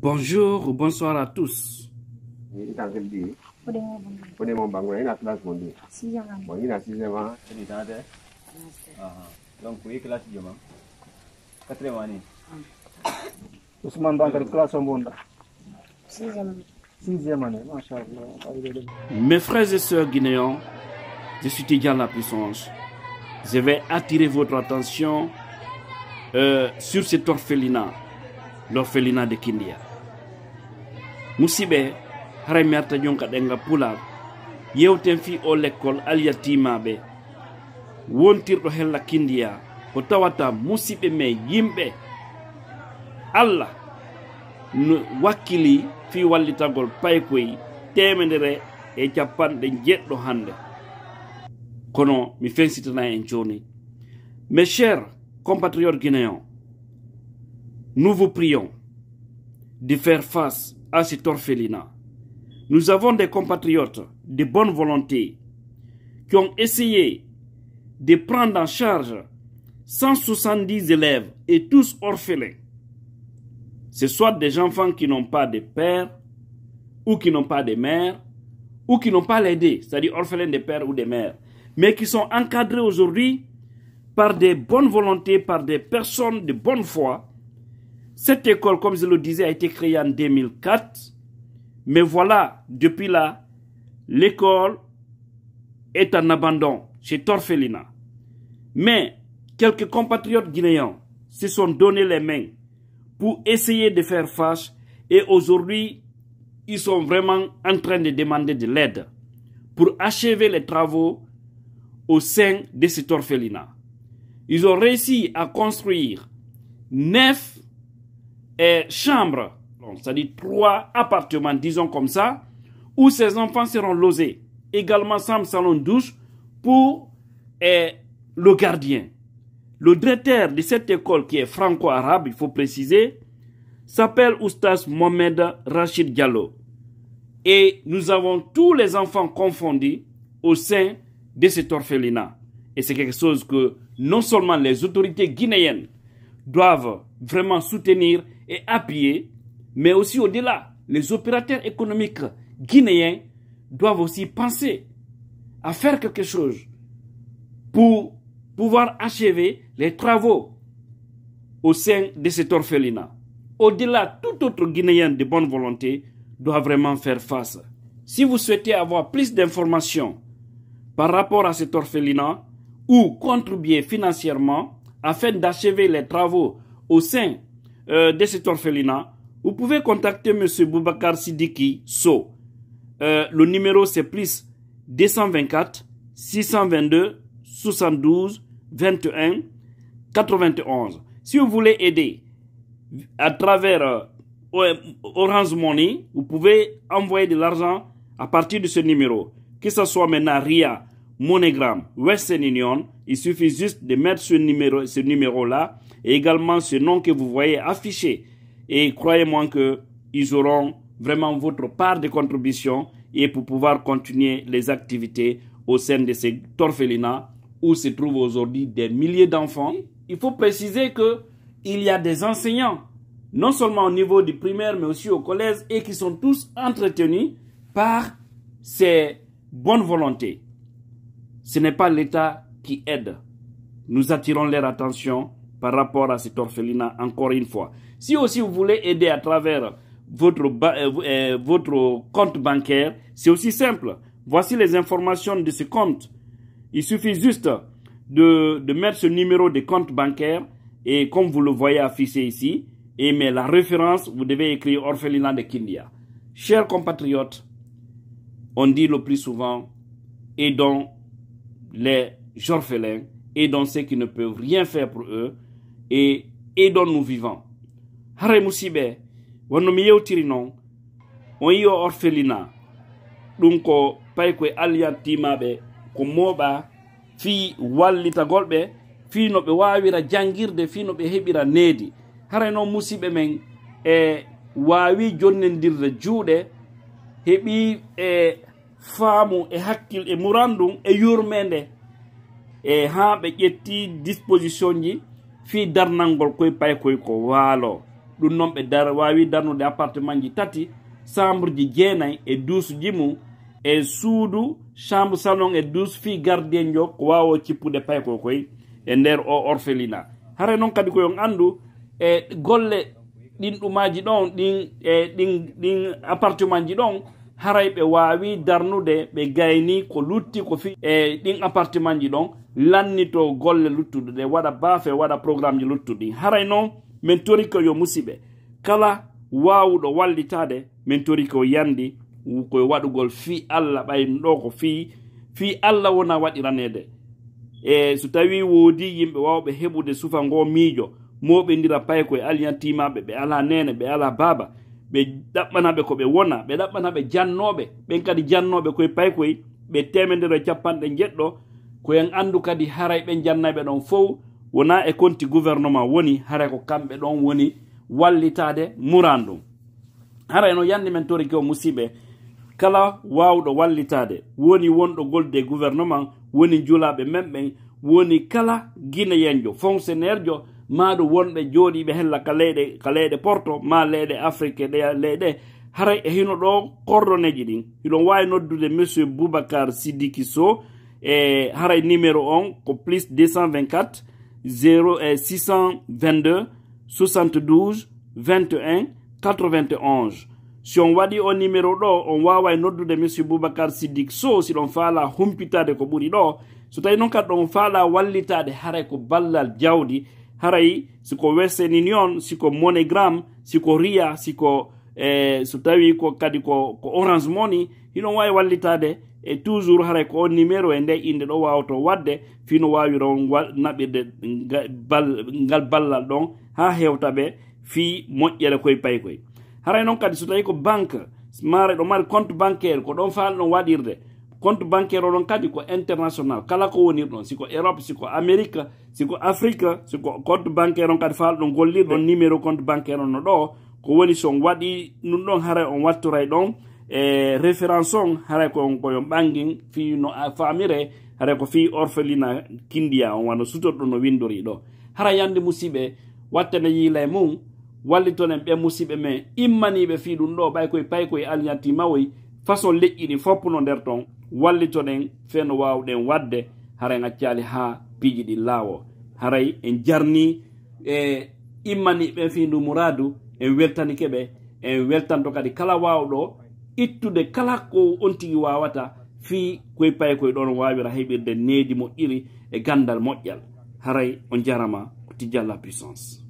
Bonjour ou bonsoir à tous. Mes frères et sœurs guinéens, je suis Tidjane La Puissance. Je vais attirer votre attention sur cet orphelinat, l'orphelinat de Kindia. Musibe, hare merta jonka denga pula, yewten fi o l'école aliatimabe, wontirdo hella Kindia, ko tawata musibe me yimbe, Allah, wakili fi wallitagol paykoy temedere e capanɗe jeɗɗo hande. Kono mi fensitana en joni. Mes chers compatriotes guinéens, nous vous prions de faire face à cet orphelinat. Nous avons des compatriotes de bonne volonté qui ont essayé de prendre en charge 170 élèves et tous orphelins. Ce soit des enfants qui n'ont pas de père ou qui n'ont pas de mère ou qui n'ont pas les deux, c'est-à-dire orphelins de père ou de mère, mais qui sont encadrés aujourd'hui par des bonnes volontés, par des personnes de bonne foi. Cette école, comme je le disais, a été créée en 2004. Mais voilà, depuis là, l'école est en abandon, c'est orphelinat. Mais quelques compatriotes guinéens se sont donné les mains pour essayer de faire face. Et aujourd'hui, ils sont vraiment en train de demander de l'aide pour achever les travaux au sein de cet orphelinat. Ils ont réussi à construire 9 chambres, c'est-à-dire 3 appartements, disons comme ça, où ces enfants seront logés. Également 5 salons de douche pour le gardien. Le directeur de cette école, qui est franco-arabe, il faut préciser, s'appelle Oustaz Mohamed Rachid Diallo. Et nous avons tous les enfants confondus au sein de cet orphelinat. Et c'est quelque chose que non seulement les autorités guinéennes doivent vraiment soutenir et appuyer, mais aussi au-delà, les opérateurs économiques guinéens doivent aussi penser à faire quelque chose pour pouvoir achever les travaux au sein de cet orphelinat. Au-delà, tout autre Guinéen de bonne volonté doit vraiment faire face. Si vous souhaitez avoir plus d'informations par rapport à cet orphelinat ou contribuer financièrement afin d'achever les travaux au sein de cet orphelinat, vous pouvez contacter M. Boubacar Sidiki So. Le numéro c'est plus 224 622 72 21 91. Si vous voulez aider à travers Orange Money, vous pouvez envoyer de l'argent à partir de ce numéro. Que ce soit maintenant RIA, MoneyGram, Western Union, il suffit juste de mettre ce numéro-là et également ce nom que vous voyez affiché. Et croyez-moi qu'ils auront vraiment votre part de contribution et pour pouvoir continuer les activités au sein de cet orphelinat où se trouvent aujourd'hui des milliers d'enfants. Il faut préciser qu'il y a des enseignants, non seulement au niveau du primaire, mais aussi au collège, et qui sont tous entretenus par ces bonnes volontés. Ce n'est pas l'État qui aide. Nous attirons leur attention par rapport à cet orphelinat encore une fois. Si aussi vous voulez aider à travers votre compte bancaire, c'est aussi simple. Voici les informations de ce compte. Il suffit juste de mettre ce numéro de compte bancaire et comme vous le voyez affiché ici, et mais la référence, vous devez écrire orphelinat de Kindia. Chers compatriotes, on dit le plus souvent, aidons les orphelins, aidons ceux qui ne peuvent rien faire pour eux, et aidons nous vivants. Hare musibe, wano mi yewtiri non, on yi orphelinat, ɗum ko pay koye aliyantimaɓe ko mooɓa fi wallitagolɓe, fi no ɓe wawira jangirde, fi no ɓe heɓira needi. Hare noon musidɓe men wawi jonnedirde juuɗe, heɓi faamu e hakkil e murandum e yurmede ha ɓe ƴetti disposition ji fi darnalngol koye pay koye ko waalo. ɗum noon ɓe wawi darnude appartement ji tati chambre ji jeenayi e douce ji mum e suudu chambre salon e douce fi gardien jo ko wawo cippude payko koy e nder o orphelinat hara noon kadi koyon andu e golle ɗin ɗumaji ɗon ɗin appartement ji ɗon haray ɓe wawi darnude ɓe gayni ko lutti ko fi e ɗin appartement ji ɗon lannito golle luttuɗe ɗe waɗa baafe waɗa programme ji luttuɗi haray noon min tori ko yo musiɓe kala wawuɗo wallitade min tori ko yandi koye waɗugol fi Allah ɓayno ɗo ko fi Allah wona waɗiranede e so tawi woodi yimɓe wawɓe heɓude sufa ngo miijo moɓe ndira pay koye aliyantimaɓe ɓe ala nene ɓe ala baba ɓe ɗaɓɓanaɓe ko ɓe wona ɓe ɗaɓɓanaɓe jannoɓe ɓen kadi jannoɓe koye pay koye ɓe 150 koyen andu kadi haray ɓe jannayɓe ɗon fof wona e konti gouvernement woni haray ko kamɓe ɗon woni wallitade murandum haray no yandi men tori ko musiɓe kala wawɗo wallitade woni wonɗo golde gouvernement woni julaɓe men ɓen woni kala guinéenjo fonctionnaire jo maɗo wonɓe jooɗiɓe hella ka leyɗe porto ma leyɗe afrique leyɗe haray e hino ɗo coordonnéji ɗin hiɗon wawi noddude monsieur Boubacar Sidiki Sow e haray numéro on ko plus 224 622 72 21 91 si on waɗi o numéro ɗo on wawa noddude monsieur Boubacar Sidiki Sow si ɗon faala humpitade ko ɓuri ɗo so tawi noon kadi ɗon faala wallitade haray ko ballal jawdi haray siko Western Union siko MoneyGram siko Ria siko so tawi ko kadi ko Orange Money hiɗon wawi wallitade e toujours haray ko on numéro e nde inde ɗo wawto wadde fino wawi ron naɓirde ngal ballal ɗon ha hewtaɓe fi moƴƴere koye pay koye haray noon kadi so tawi ko banque mare ɗo mari compte bancaire ko ɗon faala ɗon waɗirde compte bancaire oɗon kadi ko international kala ko wonirɗon siko Europe siko Amérique siko Afrique siko compte bancaire on kadi faala ɗon gollirɗon numéro compte bancaire on no ɗo ko woni son waɗi ɗum ɗon haray on wattoray ɗon e référence on haray koyon ɓangin fi no famire haray ko fi orphelinat Kindia on wano sutorɗo no windori ɗo hara yande musiɓe wattane yiila e mum wallitonen ɓe musiɓe men immaniɓe fi ɗum ɗo ɓay koye pay koye allianti mawoy façon leƴƴi ɗi foppuno nder ton wallitonen feno wawɗen wadde haray gaccali ha piiji ɗi laawo haray en jarni e immaniɓe fi ndu mouradu en weltanike ɓe en weltanto kadi kala wawɗo ittude kala ko on tigi wawata fi koye pay koye ɗon wawira heɓirde needi moƴƴiri e gandal moƴƴal haray on jarama ko Tidjane la puissance.